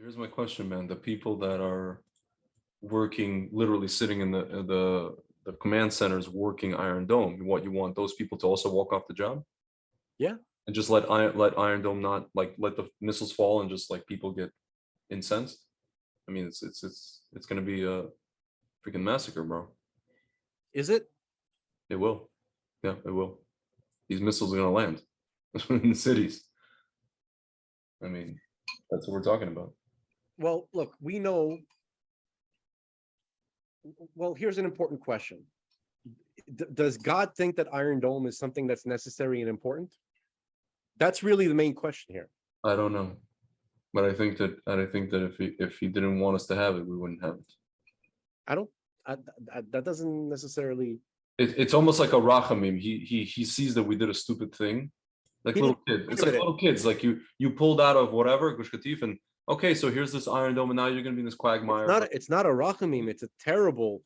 Here's my question, man. The people that are working, literally sitting in the command centers, working Iron Dome. What you want those people to also walk off the job Yeah. and just let Iron Dome not like let the missiles fall and just like people get incensed? I mean, it's gonna be a freaking massacre, bro. Is it? It will. Yeah, it will. These missiles are gonna land in the cities. I mean, that's what we're talking about. Well, look, we know. Well, here's an important question. Does God think that Iron Dome is something that's necessary and important? That's really the main question here. I don't know, but I think that if he didn't want us to have it, we wouldn't have it. I don't. That doesn't necessarily. It's almost like a rachamim. He sees that we did a stupid thing, like He little didn't- kid. wait It's a like minute. little kids. Like you pulled out of whatever Gush Katif, and okay, so here's this Iron Dome, and now you're gonna be in this quagmire. It's not a rachamim. It's a terrible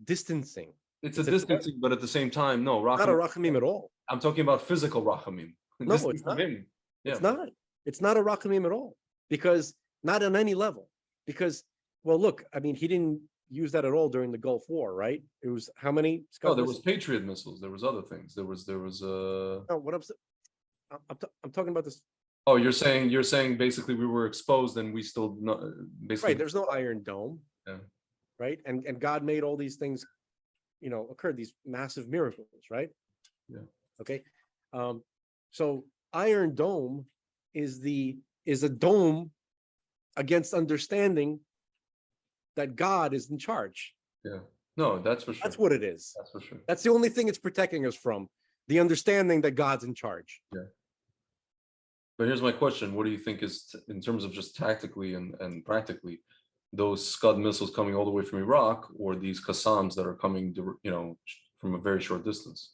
distancing. It's a It's a distancing, but at the same time, no Not a rachamim. rachamim at all. I'm talking about physical rachamim. No, Distance it's from not. him. Yeah. It's not. It's not a rachamim at all, because not on any level. Because, well, look, I mean, he didn't use that at all during the Gulf War, right? It was how many? No, there was Patriot missiles. There was other things. There was No, what I'm talking about this. Oh, you're saying basically we were exposed and we still not basically Right. There's no Iron Dome. Yeah. Right. And God made all these things, occur, these massive miracles, right? Yeah. Okay. So Iron Dome is a dome against understanding that God is in charge. Yeah. No, that's for sure. That's what it is. That's for sure. That's the only thing it's protecting us from, the understanding that God's in charge. Yeah. But here's my question. What do you think is, in terms of just tactically and practically, those Scud missiles coming all the way from Iraq or these Qassams that are coming, from a very short distance?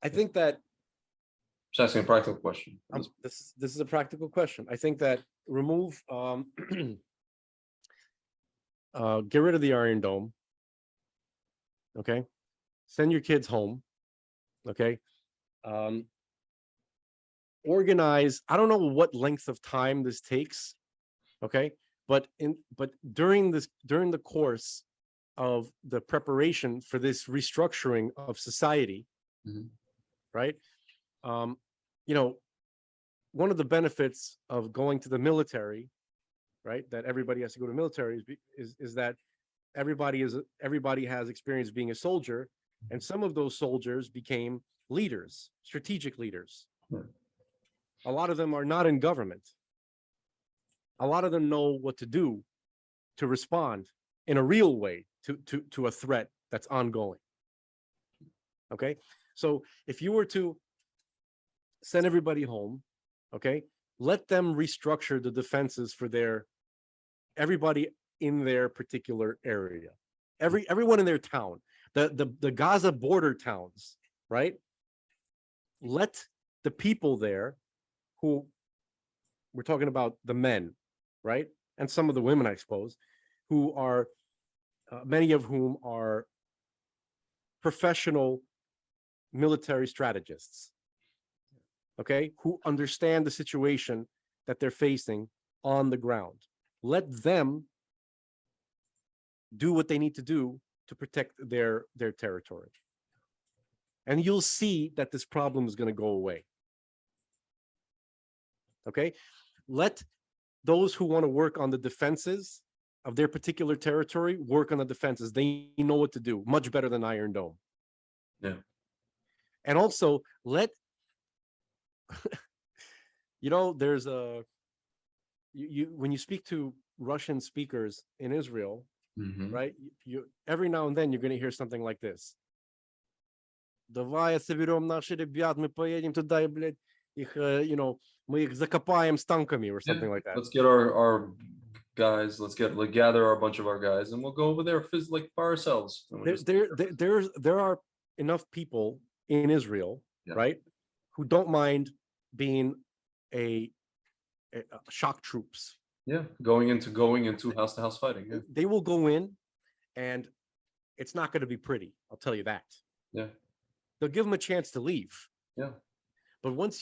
I think that Just asking a practical question. this is a practical question. I think that remove, get rid of the Iron Dome. Okay. Send your kids home. Okay. Organize. I don't know what length of time this takes. Okay. But during the course of the preparation for this restructuring of society, Mhm. right? One of the benefits of going to the military, right? That everybody has to go to military is that everybody has experience being a soldier, and some of those soldiers became leaders, strategic leaders. Hmm. A lot of them are not in government. A lot of them know what to do to respond in a real way to a threat that's ongoing. Okay, so if you were to send everybody home, okay, let them restructure the defenses for everybody in their particular area, everyone in their town, the Gaza border towns, right? Let the people there, who we're talking about, the men, right, and some of the women, I suppose, who are many of whom are professional military strategists, okay, who understand the situation that they're facing on the ground. Let them do what they need to do to protect their territory. And you'll see that this problem is going to go away. Okay? Let those who want to work on the defenses of their particular territory work on the defenses. They know what to do much better than Iron Dome. Yeah. And also let there's when you speak to Russian speakers in Israel, Mhm. right? You every now and then you're going to hear something like this. Давай соберем наши ребят, мы поедем туда и, блядь, их, мы их закопаем с танками or something like that. Let's get our guys. Let's gather a bunch of our guys, and we'll go over there like by ourselves. There are enough people in Israel, Yeah. right, who don't mind being a shock troops. Yeah, going into house to house fighting. Yeah. They will go in, and it's not going to be pretty. I'll tell you that. Yeah. They'll give them a chance to leave. Yeah. But once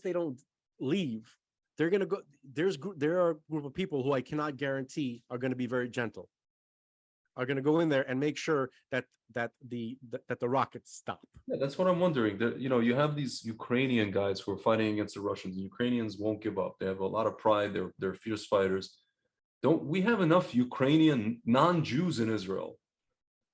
they don't leave, they're going to go, there are a group of people who I cannot guarantee are going to be very gentle, are going to go in there and make sure that the rockets stop. Yeah, that's what I'm wondering. That, you know, you have these Ukrainian guys who are fighting against the Russians. The Ukrainians won't give up. They have a lot of pride. They're fierce fighters. Don't we have enough Ukrainian non-Jews in Israel?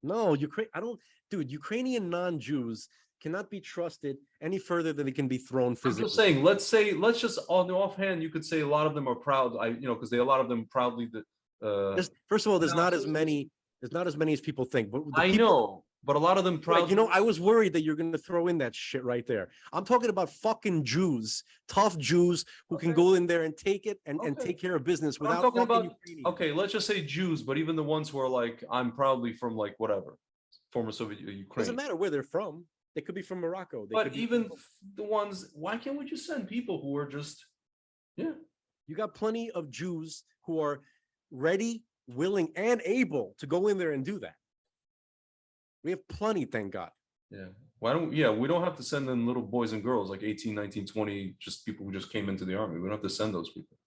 No, dude, Ukrainian non-Jews cannot be trusted any further than they can be thrown I'm physically. just saying, let's just on the offhand, you could say a lot of them are proud. Because a lot of them proudly that. First of all, there's not as many as people think. But I know, but a lot of them right, proudly. I was worried that you're going to throw in that shit right there. I'm talking about fucking Jews, tough Jews who can go in there and take it and Okay. take care of business But I'm without talking fucking about, Ukrainians. okay, let's just say Jews, but even the ones who are like, I'm proudly from like whatever, former Soviet Ukraine. Doesn't matter where they're from. They could be from Morocco. They But could be even from- the ones, why can't we just send people who are just, yeah, you got plenty of Jews who are ready, willing, and able to go in there and do that. We have plenty, thank God. yeah. Why don't, yeah, we don't have to send in little boys and girls like 18, 19, 20, just people who just came into the army. We don't have to send those people.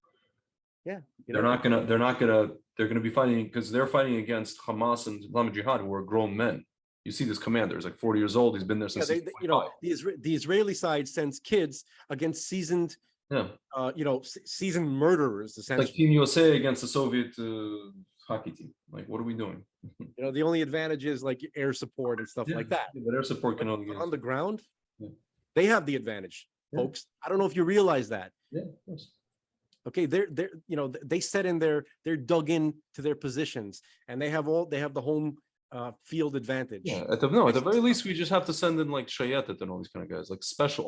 Yeah. They're gonna be fighting because they're fighting against Hamas and Islamic Jihad, who are grown men. You see this commander is like 40 years old. He's been there Yeah, since. the Israeli side sends kids against seasoned, Yeah, seasoned murderers, like essentially. Team USA against the Soviet hockey team. Like, what are we doing? The only advantage is like air support and stuff like that. Yeah, but air support can But only get. on the ground, Yeah. they have the advantage, Yeah. folks. I don't know if you realize that. Yeah, of course. Okay, they set in they're dug in to their positions, and they have the home field advantage. Yeah, at the very least, we just have to send in like Shayetet and all these kind of guys, like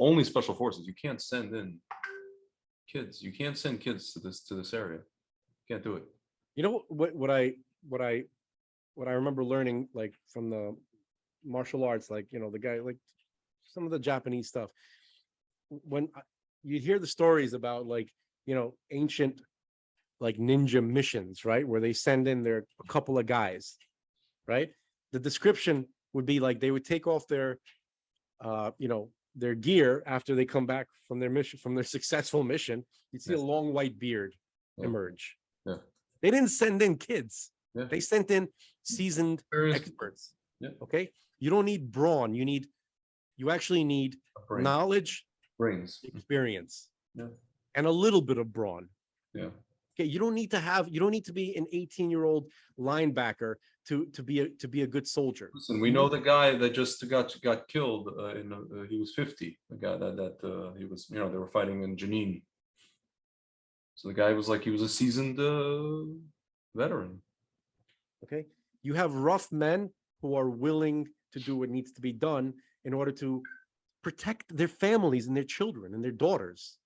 only special forces. You can't send in kids. You can't send kids to this area. Can't do it. You know what I remember learning, like from the martial arts, like the guy, like some of the Japanese stuff. When you hear the stories about like ancient like ninja missions, right, where they send in a couple of guys, right? The description would be like they would take off their their gear after they come back from their mission, from their successful mission. You'd see a long white beard emerge. Yeah. They didn't send in kids. Yeah. They sent in seasoned experts. Yeah. Okay. You don't need brawn. You actually need knowledge, brains, experience, yeah, and a little bit of brawn. Yeah. Okay. You don't need to be an 18-year-old linebacker to be a good soldier. Listen, we know the guy that just got killed. He was 50. The guy that he was, they were fighting in Jenin. So the guy was like, he was a seasoned veteran. Okay. You have rough men who are willing to do what needs to be done in order to protect their families and their children and their daughters.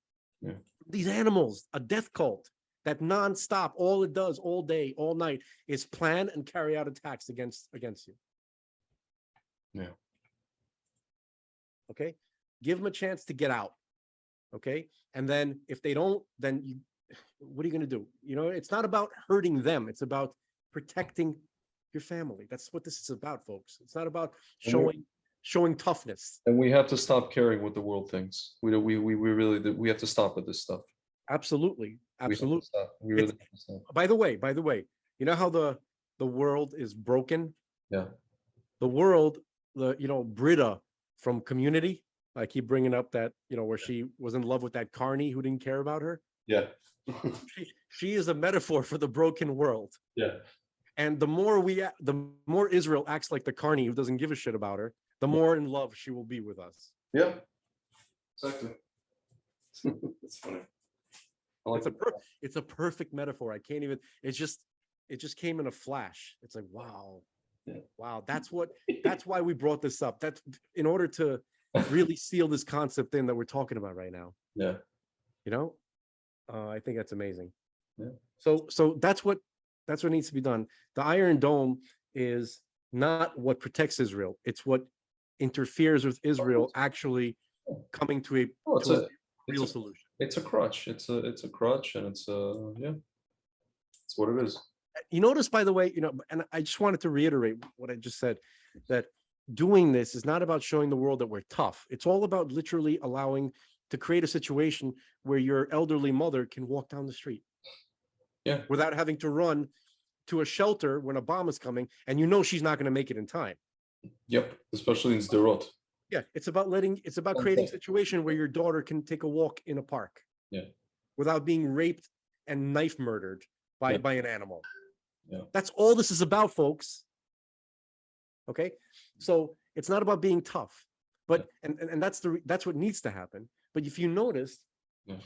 Yeah. These animals, a death cult that nonstop, all it does all day, all night is plan and carry out attacks against you. Yeah. Okay. Give them a chance to get out. Okay. And then if they don't, then what are you going to do? It's not about hurting them. It's about protecting your family. That's what this is about, folks. It's not about showing toughness. And we have to stop caring what the world thinks. We really we have to stop with this stuff. Absolutely. Absolutely. We really have to stop. By the way, you know how the world is broken? Yeah. The world, Britta from Community, I keep bringing up that, where she was in love with that carny who didn't care about her. Yeah. She is a metaphor for the broken world. Yeah. And the more Israel acts like the carny who doesn't give a shit about her, the more in love she will be with us. Yeah. Exactly. It's funny. It's a perfect metaphor. I can't even. It just came in a flash. It's like, wow. Yeah. Wow. That's why we brought this up. That's in order to really seal this concept in that we're talking about right now. Yeah. I think that's amazing. Yeah. So that's what needs to be done. The Iron Dome is not what protects Israel. It's what interferes with Israel actually coming to a real solution. It's a crutch. It's a crutch, and it's what it is. You notice, by the way, and I just wanted to reiterate what I just said, that doing this is not about showing the world that we're tough. It's all about literally allowing to create a situation where your elderly mother can walk down the street. Yeah. Without having to run to a shelter when a bomb is coming, and you know she's not going to make it in time. Yep, especially in Sderot. Yeah, it's about creating a situation where your daughter can take a walk in a park. Yeah. Without being raped and knife murdered by Yeah. by an animal. Yeah. That's all this is about, folks. Okay, so it's not about being tough, but and that's what needs to happen. But if you notice, Yeah.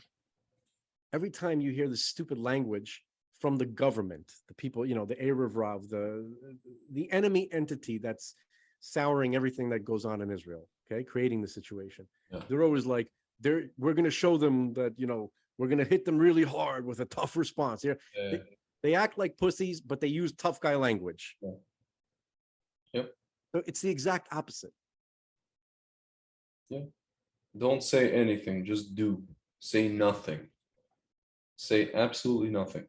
every time you hear this stupid language from the government, the people, the Erev Rav, the enemy entity that's souring everything that goes on in Israel, okay, creating the situation. Yeah. They're always like, we're going to show them that, we're going to hit them really hard with a tough response. Yeah. They act like pussies, but they use tough guy language. Yeah. Yep. So it's the exact opposite. Yeah. Don't say anything, just do. Say nothing. Say absolutely nothing.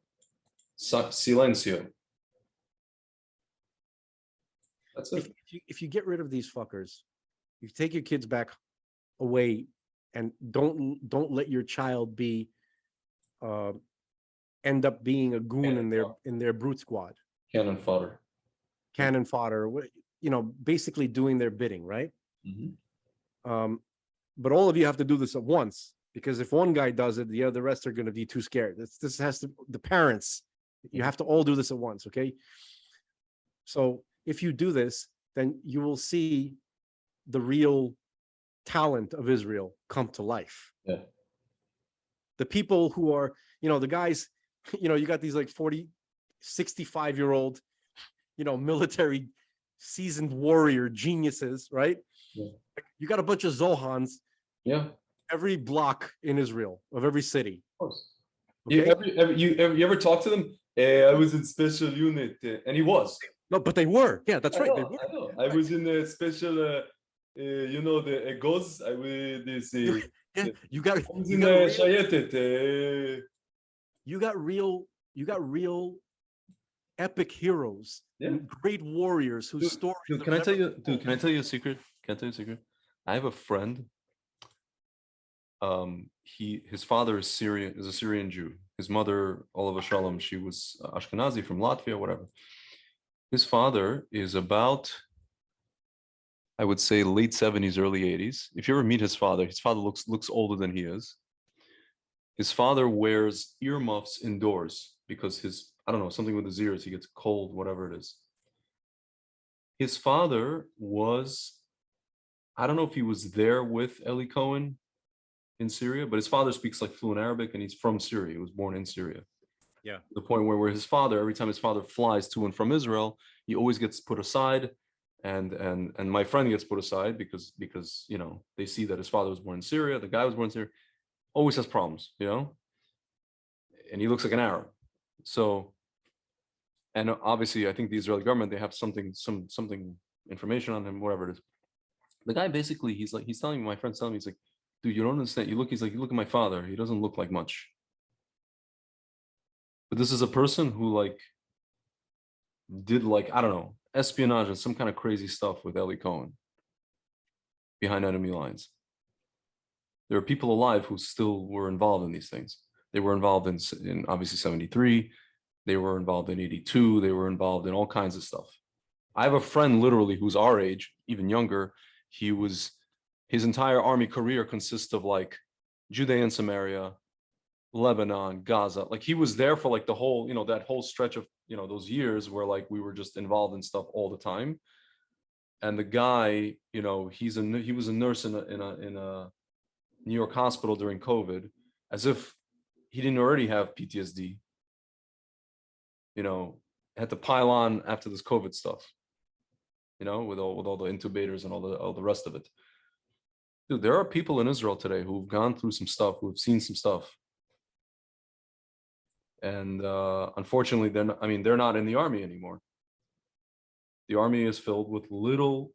Silencio. That's it. If you get rid of these fuckers, you take your kids back away, and don't let your child be end up being a goon in their brute squad. Cannon fodder. Cannon fodder, basically doing their bidding, right? Mm-hmm. But all of you have to do this at once, because if one guy does it, the rest are going to be too scared. This has to, the parents, you have to all do this at once, okay? So if you do this, then you will see the real talent of Israel come to life. Yeah. The people who are, the guys, you got these like 40, 65-year-old, military seasoned warrior geniuses, right? Yeah. You got a bunch of Zohans. Yeah. Every block in Israel, of every city. Of course. Okay? You ever talk to them? I was in special unit, and he was. No, but they were. Yeah, that's right. They were. I know. I was in a special, the Goz. I was this. Yeah, you got real epic heroes, great warriors whose stories. Dude, can I tell you a secret? Can I tell you a secret? I have a friend. His father is a Syrian Jew. His mother, Oliver Shalom, she was Ashkenazi from Latvia, whatever. His father is about, I would say, late 70s, early 80s. If you ever meet his father looks older than he is. His father wears earmuffs indoors because I don't know, something with his ears, he gets cold, whatever it is. His father was, I don't know if he was there with Eli Cohen in Syria, but his father speaks like fluent Arabic, and he's from Syria. He was born in Syria. Yeah. The point where his father, every time his father flies to and from Israel, he always gets put aside, and my friend gets put aside because they see that his father was born in Syria, the guy was born in Syria, always has problems, and he looks like an Arab. So, and obviously, I think the Israeli government, they have something information on him, whatever it is. The guy basically, he's telling me, my friend's telling me, he's like, dude, you don't understand. You look at my father. He doesn't look like much. But this is a person who did I don't know, espionage and some kind of crazy stuff with Eli Cohen behind enemy lines. There are people alive who still were involved in these things. They were involved in obviously 73. They were involved in 82. They were involved in all kinds of stuff. I have a friend literally who's our age, even younger. His entire army career consists of Judea and Samaria, Lebanon, Gaza. He was there for the whole, that whole stretch of, those years where we were just involved in stuff all the time. And the guy, he was a nurse in a New York hospital during COVID, as if he didn't already have PTSD. Had to pile on after this COVID stuff. With all the intubators and all the rest of it. Dude, there are people in Israel today who've gone through some stuff, who've seen some stuff. And unfortunately, they're not in the army anymore. The army is filled with little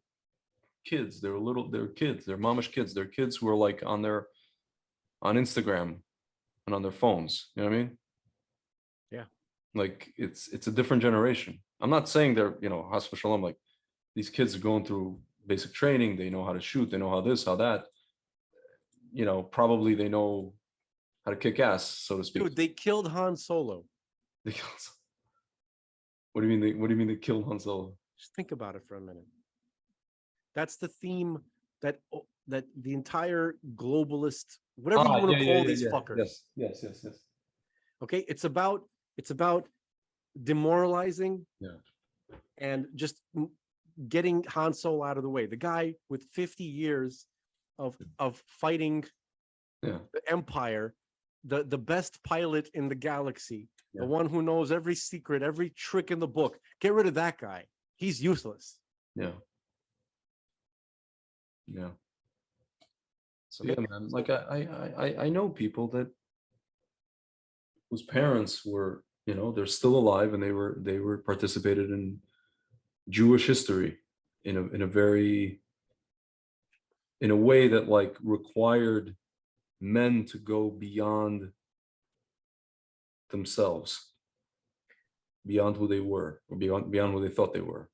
kids. They're kids. They're mamish kids. They're kids who are on Instagram and on their phones. You know what I mean? Yeah. It's a different generation. I'm not saying they're, Has v'shalom, these kids are going through basic training. They know how to shoot. They know how this, how that. probably they know how to kick ass, so to speak. Dude, they killed Han Solo. They killed. What do you mean? What do you mean they killed Han Solo? Just think about it for a minute. That's the theme that the entire globalist, whatever you want to call these fuckers. Yes. Okay, it's about demoralizing Yeah. and just getting Han Solo out of the way. The guy with 50 years of fighting Yeah. the Empire, the best pilot in the galaxy, Yeah. the one who knows every secret, every trick in the book. Get rid of that guy. He's useless. Yeah. Yeah. So Okay. yeah, man. Like I know people that whose parents were, they're still alive and they were participated in Jewish history in a way that like required men to go beyond themselves, beyond who they were, or beyond who they thought they were.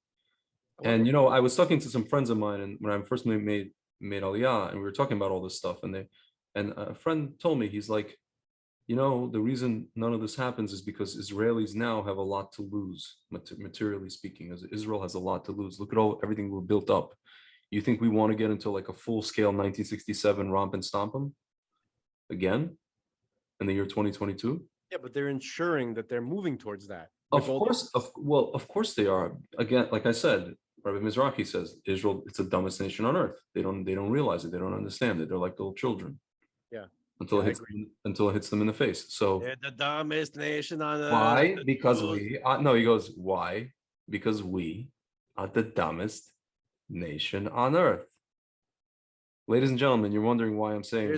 And I was talking to some friends of mine, and when I first made Aliyah, and we were talking about all this stuff, and a friend told me, he's like, the reason none of this happens is because Israelis now have a lot to lose, materially speaking. As Israel has a lot to lose. Look at everything we've built up. You think we want to get into like a full-scale 1967 romp and stomp them again in the year 2022? Yeah, but they're ensuring that they're moving towards that. Of course, of course they are. Again, like I said, Rabbi Mizrahi says Israel, it's the dumbest nation on earth. They don't realize it. They don't understand it. They're like little children. Yeah. Until it hits them in the face. So they're the dumbest nation on earth. Why? Because no, he goes, why? Because we are the dumbest nation on earth. Ladies and gentlemen, you're wondering why I'm saying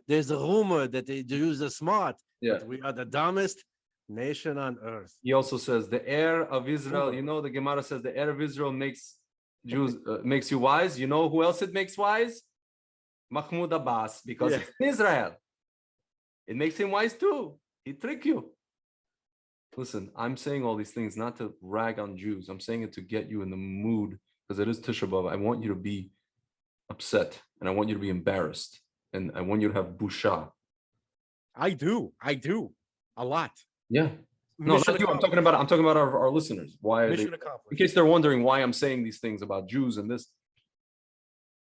there's a rumor that the Jews are smart. Yeah. But we are the dumbest nation on earth. He also says the heir of Israel, the Gemara says the heir of Israel makes Jews makes you wise. You know who else it makes wise? Mahmoud Abbas, because it's Israel. It makes him wise too. He trick you. Listen, I'm saying all these things not to rag on Jews. I'm saying it to get you in the mood, because it is Tisha B'Av. I want you to be upset, and I want you to be embarrassed, and I want you to have busha. I do a lot. Yeah. No, not you. I'm talking about our listeners. Why are they, in case they're wondering why I'm saying these things about Jews and this,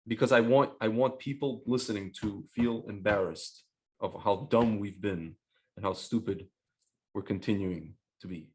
because I want people listening to feel embarrassed of how dumb we've been and how stupid we're continuing to be.